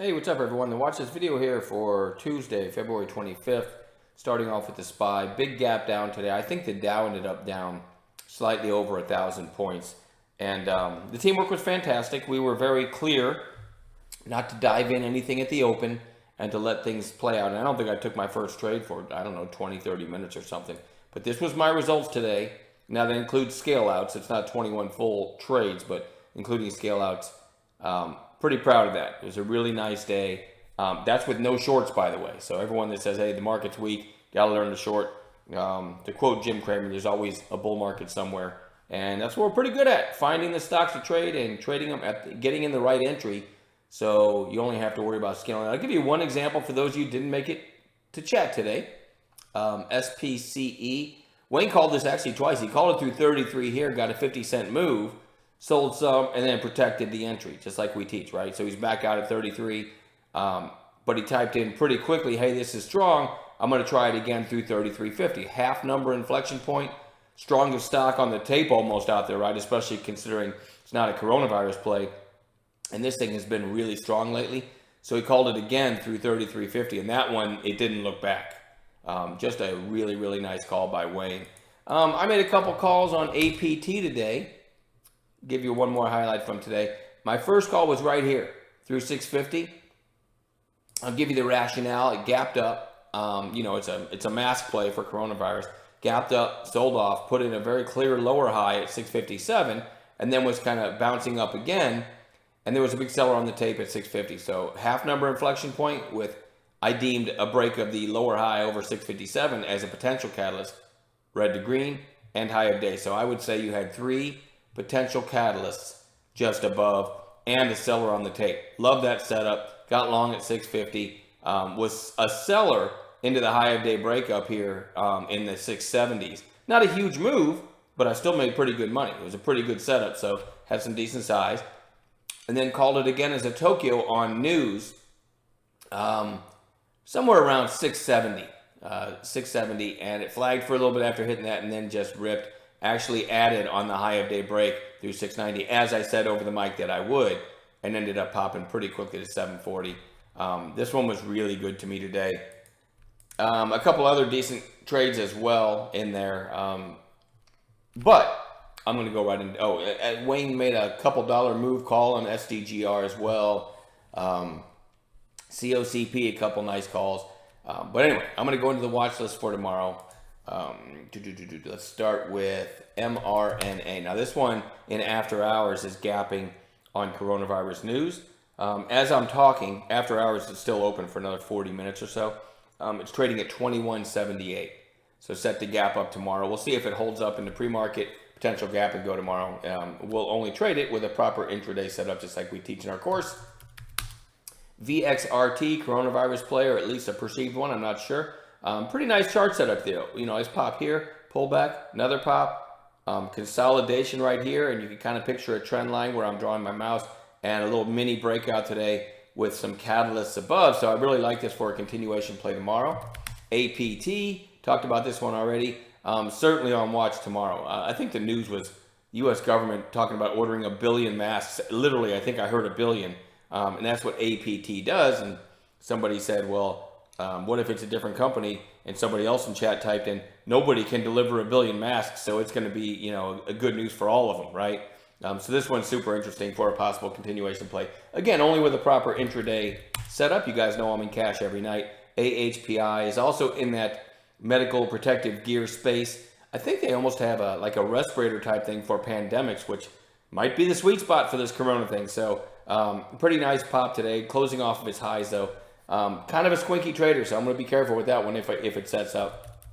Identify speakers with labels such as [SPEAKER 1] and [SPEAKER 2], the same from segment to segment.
[SPEAKER 1] Hey, what's up everyone? Watch this video here for Tuesday, February 25th. Starting off with the SPY. Big gap down today. I think the Dow ended up down slightly over 1,000 points. And the teamwork was fantastic. We were very clear not to dive in anything at the open and to let things play out. And I don't think I took my first trade for, 20, 30 minutes or something. But this was my results today. Now that includes scale outs. It's not 21 full trades, but including scale outs. Pretty proud of that. It was a really nice day. That's with no shorts, by the way. So everyone that says, hey, the market's weak, got to learn to short. To quote Jim Cramer, there's always a bull market somewhere. And that's what we're pretty good at, finding the stocks to trade and trading them, getting in the right entry. So you only have to worry about scaling. I'll give you one example for those of you who didn't make it to chat today. SPCE. Wayne called this actually twice. He called it through 33 here, got a 50-cent move, sold some, and then protected the entry, just like we teach, right? So he's back out at 33, but he typed in pretty quickly, hey, this is strong. I'm going to try it again through 33.50. Half number inflection point, strongest stock on the tape almost out there, right? Especially considering it's not a coronavirus play. And this thing has been really strong lately. So he called it again through 33.50, and that one, it didn't look back. Just a really, really nice call by Wayne. I made a couple calls on APT today. Give you one more highlight from today. My first call was right here through 650. I'll give you the rationale. It gapped up. It's a mask play for coronavirus. Gapped up, sold off, put in a very clear lower high at 657, and then was kind of bouncing up again. And there was a big seller on the tape at 650. So half number inflection point with, I deemed a break of the lower high over 657 as a potential catalyst, red to green, and high of day. So I would say you had three potential catalysts just above and a seller on the tape. Love that setup. Got long at 650. Was a seller into the high of day breakup here in the 670s. Not a huge move, but I still made pretty good money. It was a pretty good setup, so had some decent size. And then called it again as a Tokyo on news, somewhere around 670, and it flagged for a little bit after hitting that and then just ripped. Actually added on the high of day break through 690, as I said over the mic that I would, and ended up popping pretty quickly to 740. This one was really good to me today. A couple other decent trades as well in there, but I'm going to go right into, Wayne made a couple dollar move call on SDGR as well. COCP, a couple nice calls. But anyway, I'm going to go into the watch list for tomorrow. Let's start with mRNA. Now this one in after hours is gapping on coronavirus news. As I'm talking, after hours is still open for another 40 minutes or so. It's trading at 21.78. So set the gap up tomorrow. We'll see if it holds up in the pre-market. Potential gap and go tomorrow. We'll only trade it with a proper intraday setup, just like we teach in our course. VXRT, coronavirus play, or at least a perceived one, I'm not sure. Pretty nice chart setup there. Nice pop here, pullback, another pop, consolidation right here, and you can kind of picture a trend line where I'm drawing my mouse, and a little mini breakout today with some catalysts above. So I really like this for a continuation play tomorrow. APT, talked about this one already. Certainly on watch tomorrow. I think the news was U.S. government talking about ordering 1 billion masks. Literally, I think I heard 1 billion. And that's what APT does. And somebody said, well, what if it's a different company? And somebody else in chat typed in, nobody can deliver 1 billion masks, so it's going to be, a good news for all of them, right? So this one's super interesting for a possible continuation play. Again, only with a proper intraday setup. You guys know I'm in cash every night. AHPI is also in that medical protective gear space. I think they almost have a respirator type thing for pandemics, which might be the sweet spot for this corona thing. So pretty nice pop today, closing off of its highs though. Kind of a squinky trader, so I'm going to be careful with that one if it sets up.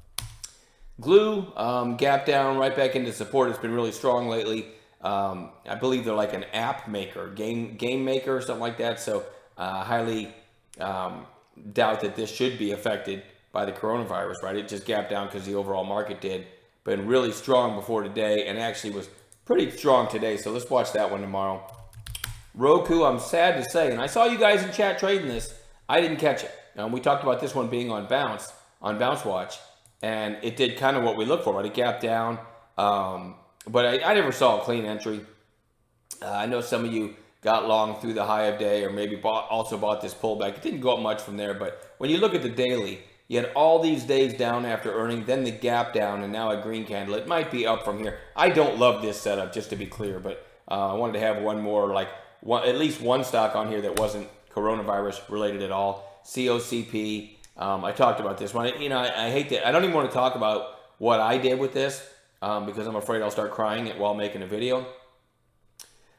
[SPEAKER 1] Glue, gap down right back into support. It's been really strong lately. I believe they're like an app maker, game maker or something like that. So highly doubt that this should be affected by the coronavirus, right? It just gapped down because the overall market did. Been really strong before today and actually was pretty strong today. So let's watch that one tomorrow. Roku, I'm sad to say, and I saw you guys in chat trading this. I didn't catch it. We talked about this one being on bounce watch, and it did kind of what we look for, right? It gapped down, but I never saw a clean entry. I know some of you got long through the high of day, or maybe also bought this pullback. It didn't go up much from there, but when you look at the daily, you had all these days down after earning, then the gap down, and now a green candle. It might be up from here. I don't love this setup, just to be clear, but I wanted to have one more, at least one stock on here that wasn't coronavirus related at all. COCP. I talked about this one. I hate that. I don't even want to talk about what I did with this because I'm afraid I'll start crying while making a video.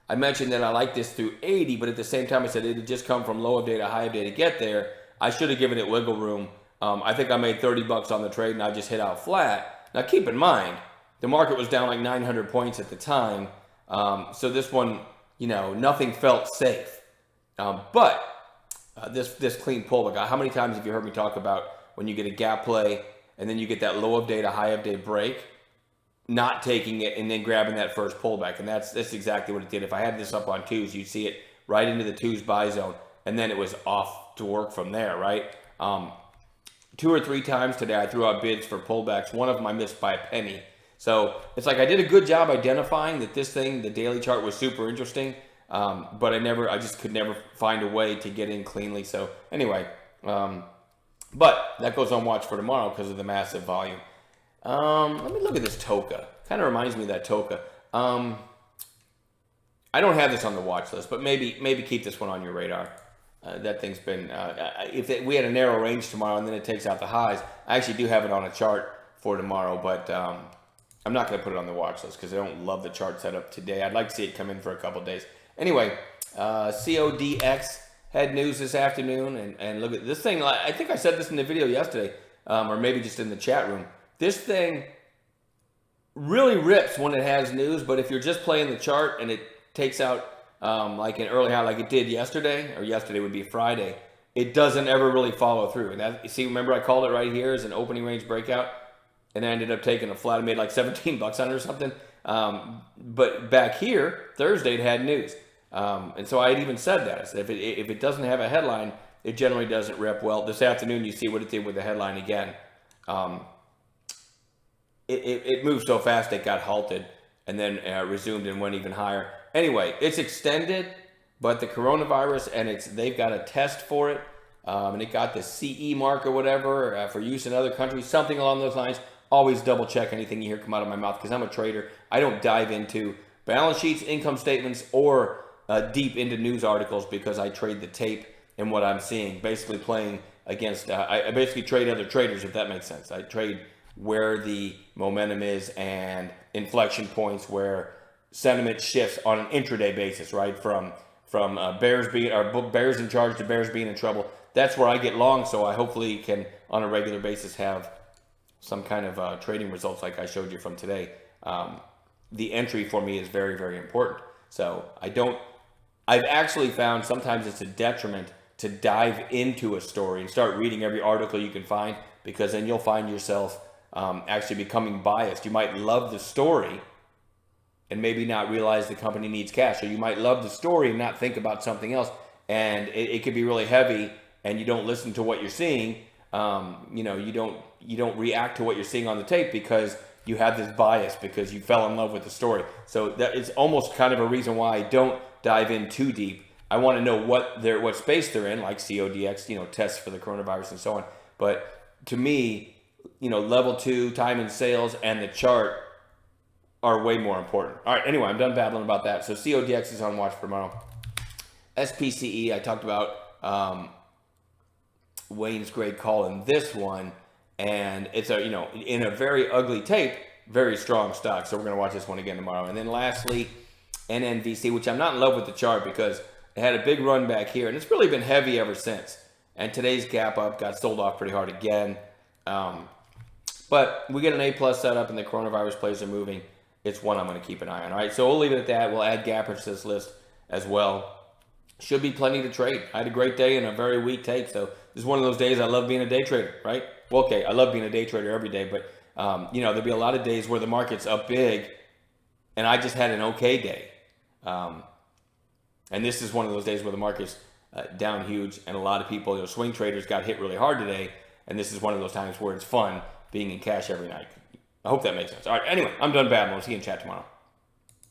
[SPEAKER 1] I mentioned that I like this through 80, but at the same time I said it had just come from low of day to high of day to get there. I should have given it wiggle room. I think I made 30 bucks on the trade and I just hit out flat. Now keep in mind, the market was down like 900 points at the time. So this one, nothing felt safe. But this clean pullback, how many times have you heard me talk about when you get a gap play and then you get that low of day to high of day break, not taking it and then grabbing that first pullback? And that's exactly what it did. If I had this up on twos, you'd see it right into the twos buy zone, and then it was off to work from there, right? 2 or 3 times today I threw out bids for pullbacks. One of them I missed by a penny. So it's like I did a good job identifying that this thing, the daily chart, was super interesting, but I just could never find a way to get in cleanly. So anyway, but that goes on watch for tomorrow because of the massive volume. Let me look at this Toka. Kind of reminds me of that Toka. I don't have this on the watch list, but maybe keep this one on your radar. That thing's been, we had a narrow range tomorrow and then it takes out the highs. I actually do have it on a chart for tomorrow, but I'm not going to put it on the watch list because I don't love the chart setup today. I'd like to see it come in for a couple days. Anyway, CODX had news this afternoon, and look at this thing. I think I said this in the video yesterday, or maybe just in the chat room. This thing really rips when it has news, but if you're just playing the chart and it takes out like an early high like it did yesterday, or yesterday would be Friday, it doesn't ever really follow through. And that, you see, remember I called it right here as an opening range breakout, and I ended up taking a flat. I made like 17 bucks on it or something. But back here, Thursday, it had news. And so I had even said that. I said, if it doesn't have a headline, it generally doesn't rip well. This afternoon, you see what it did with the headline again. It moved so fast it got halted and then resumed and went even higher. Anyway, it's extended, but the coronavirus, and they've got a test for it, and it got the CE mark or whatever for use in other countries, something along those lines. Always double check anything you hear come out of my mouth because I'm a trader. I don't dive into balance sheets, income statements, or deep into news articles because I trade the tape and what I'm seeing. Basically playing against, I basically trade other traders, if that makes sense. I trade where the momentum is and inflection points where sentiment shifts on an intraday basis, right? From bears in charge to bears being in trouble. That's where I get long, so I hopefully can on a regular basis have some kind of trading results like I showed you from today. The entry for me is very, very important. So I've actually found sometimes it's a detriment to dive into a story and start reading every article you can find, because then you'll find yourself actually becoming biased. You might love the story and maybe not realize the company needs cash, or you might love the story and not think about something else, and it could be really heavy and you don't listen to what you're seeing. You don't react to what you're seeing on the tape because you have this bias because you fell in love with the story. So that is almost kind of a reason why I don't dive in too deep. I want to know what space they're in, like CODX, tests for the coronavirus and so on. But to me, level 2, time and sales, and the chart are way more important. All right, anyway, I'm done babbling about that. So CODX is on watch for tomorrow. SPCE, I talked about Wayne's great call in this one, and it's in a very ugly tape, very strong stock. So we're going to watch this one again tomorrow. And then lastly, NNVC, which I'm not in love with the chart because it had a big run back here, and it's really been heavy ever since. And today's gap up got sold off pretty hard again. But we get an A+ setup, and the coronavirus plays are moving. It's one I'm going to keep an eye on. All right, so we'll leave it at that. We'll add gappers to this list as well. Should be plenty to trade. I had a great day and a very weak tape, so this is one of those days I love being a day trader, right? Well, okay, I love being a day trader every day, but there'll be a lot of days where the market's up big, and I just had an okay day. And this is one of those days where the market's down huge, and a lot of people, swing traders got hit really hard today, and this is one of those times where it's fun being in cash every night. I hope that makes sense. All right, anyway, I'm done babbling. We'll see you in chat tomorrow.